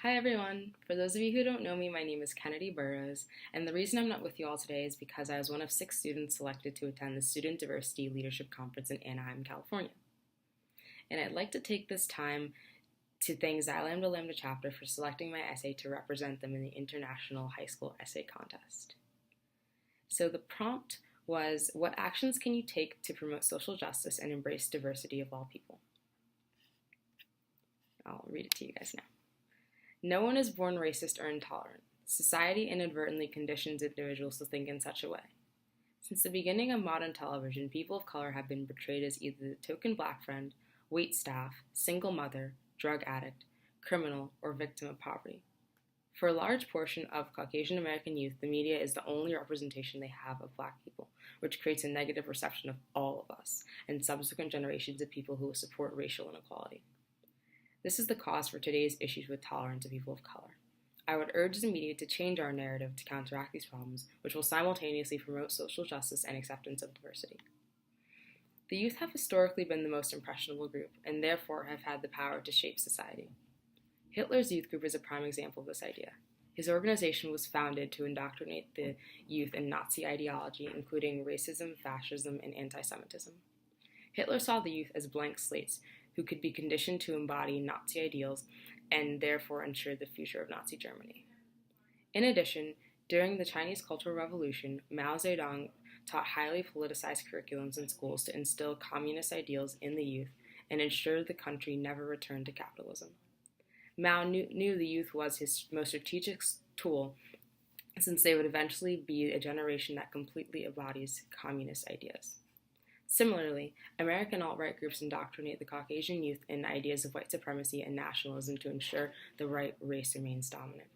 Hi everyone! For those of you who don't know me, my name is Kennedy Burrows, and the reason I'm not with you all today is because I was one of 6 students selected to attend the Student Diversity Leadership Conference in Anaheim, California. And I'd like to take this time to thank Xi Lambda Lambda chapter for selecting my essay to represent them in the International High School Essay Contest. So the prompt was, what actions can you take to promote social justice and embrace diversity of all people? I'll read it to you guys now. No one is born racist or intolerant. Society inadvertently conditions individuals to think in such a way. Since the beginning of modern television, people of color have been portrayed as either the token black friend, waitstaff, single mother, drug addict, criminal, or victim of poverty. For a large portion of Caucasian American youth, the media is the only representation they have of black people, which creates a negative perception of all of us and subsequent generations of people who will support racial inequality. This is the cause for today's issues with tolerance of people of color. I would urge the media to change our narrative to counteract these problems, which will simultaneously promote social justice and acceptance of diversity. The youth have historically been the most impressionable group, and therefore have had the power to shape society. Hitler's youth group is a prime example of this idea. His organization was founded to indoctrinate the youth in Nazi ideology, including racism, fascism, and anti-Semitism. Hitler saw the youth as blank slates who could be conditioned to embody Nazi ideals and therefore ensure the future of Nazi Germany. In addition, during the Chinese Cultural Revolution, Mao Zedong taught highly politicized curriculums in schools to instill communist ideals in the youth and ensure the country never returned to capitalism. Mao knew the youth was his most strategic tool, since they would eventually be a generation that completely embodies communist ideas. Similarly, American alt-right groups indoctrinate the Caucasian youth in ideas of white supremacy and nationalism to ensure the right race remains dominant.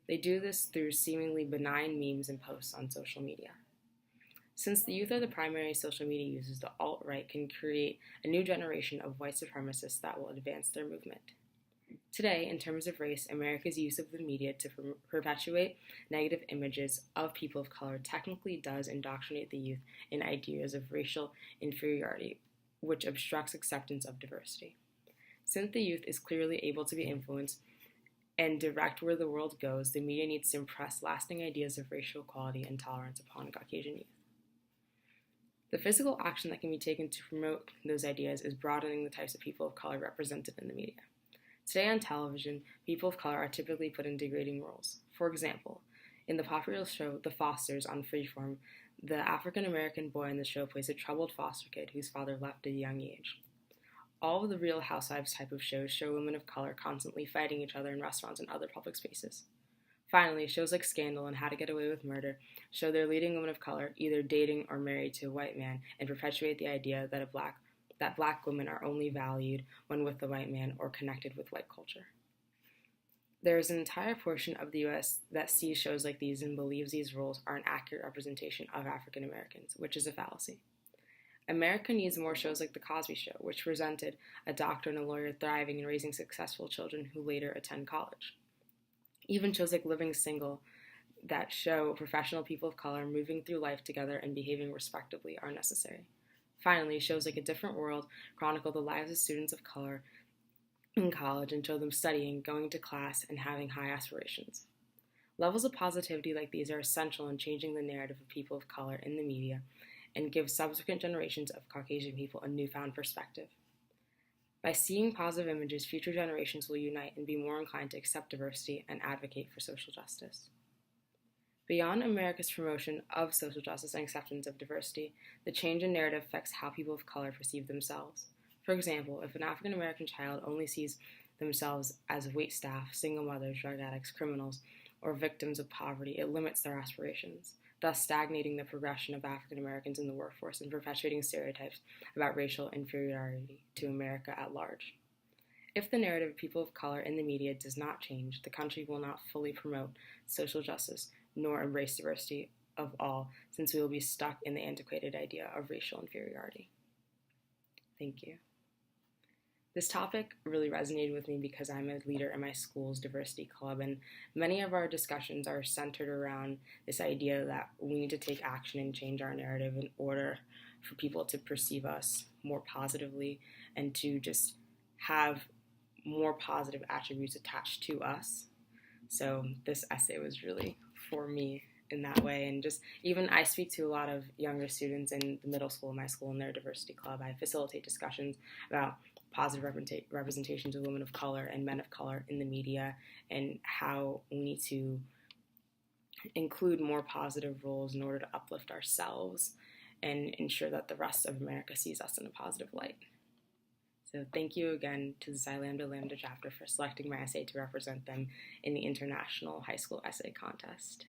They do this through seemingly benign memes and posts on social media. Since the youth are the primary social media users, the alt-right can create a new generation of white supremacists that will advance their movement. Today, in terms of race, America's use of the media to perpetuate negative images of people of color technically does indoctrinate the youth in ideas of racial inferiority, which obstructs acceptance of diversity. Since the youth is clearly able to be influenced and direct where the world goes, the media needs to impress lasting ideas of racial equality and tolerance upon Caucasian youth. The physical action that can be taken to promote those ideas is broadening the types of people of color represented in the media. Today on television, people of color are typically put in degrading roles. For example, in the popular show The Fosters on Freeform, the African-American boy in the show plays a troubled foster kid whose father left at a young age. All of the Real Housewives type of shows show women of color constantly fighting each other in restaurants and other public spaces. Finally, shows like Scandal and How to Get Away with Murder show their leading women of color either dating or married to a white man and perpetuate the idea that black women are only valued when with the white man or connected with white culture. There is an entire portion of the U.S. that sees shows like these and believes these roles are an accurate representation of African Americans, which is a fallacy. America needs more shows like The Cosby Show, which presented a doctor and a lawyer thriving and raising successful children who later attend college. Even shows like Living Single that show professional people of color moving through life together and behaving respectably are necessary. Finally, shows like A Different World chronicle the lives of students of color in college and show them studying, going to class, and having high aspirations. Levels of positivity like these are essential in changing the narrative of people of color in the media and give subsequent generations of Caucasian people a newfound perspective. By seeing positive images, future generations will unite and be more inclined to accept diversity and advocate for social justice. Beyond America's promotion of social justice and acceptance of diversity, the change in narrative affects how people of color perceive themselves. For example, if an African American child only sees themselves as waitstaff, single mothers, drug addicts, criminals, or victims of poverty, it limits their aspirations, thus stagnating the progression of African Americans in the workforce and perpetuating stereotypes about racial inferiority to America at large. If the narrative of people of color in the media does not change, the country will not fully promote social justice nor embrace diversity of all, since we will be stuck in the antiquated idea of racial inferiority. Thank you. This topic really resonated with me because I'm a leader in my school's diversity club, and many of our discussions are centered around this idea that we need to take action and change our narrative in order for people to perceive us more positively and to just have more positive attributes attached to us. So this essay was really for me in that way. And just even I speak to a lot of younger students in the middle school, my school, in their diversity club. I facilitate discussions about positive representations of women of color and men of color in the media, and how we need to include more positive roles in order to uplift ourselves and ensure that the rest of America sees us in a positive light. So thank you again to the Xi Lambda Lambda chapter for selecting my essay to represent them in the International High School Essay Contest.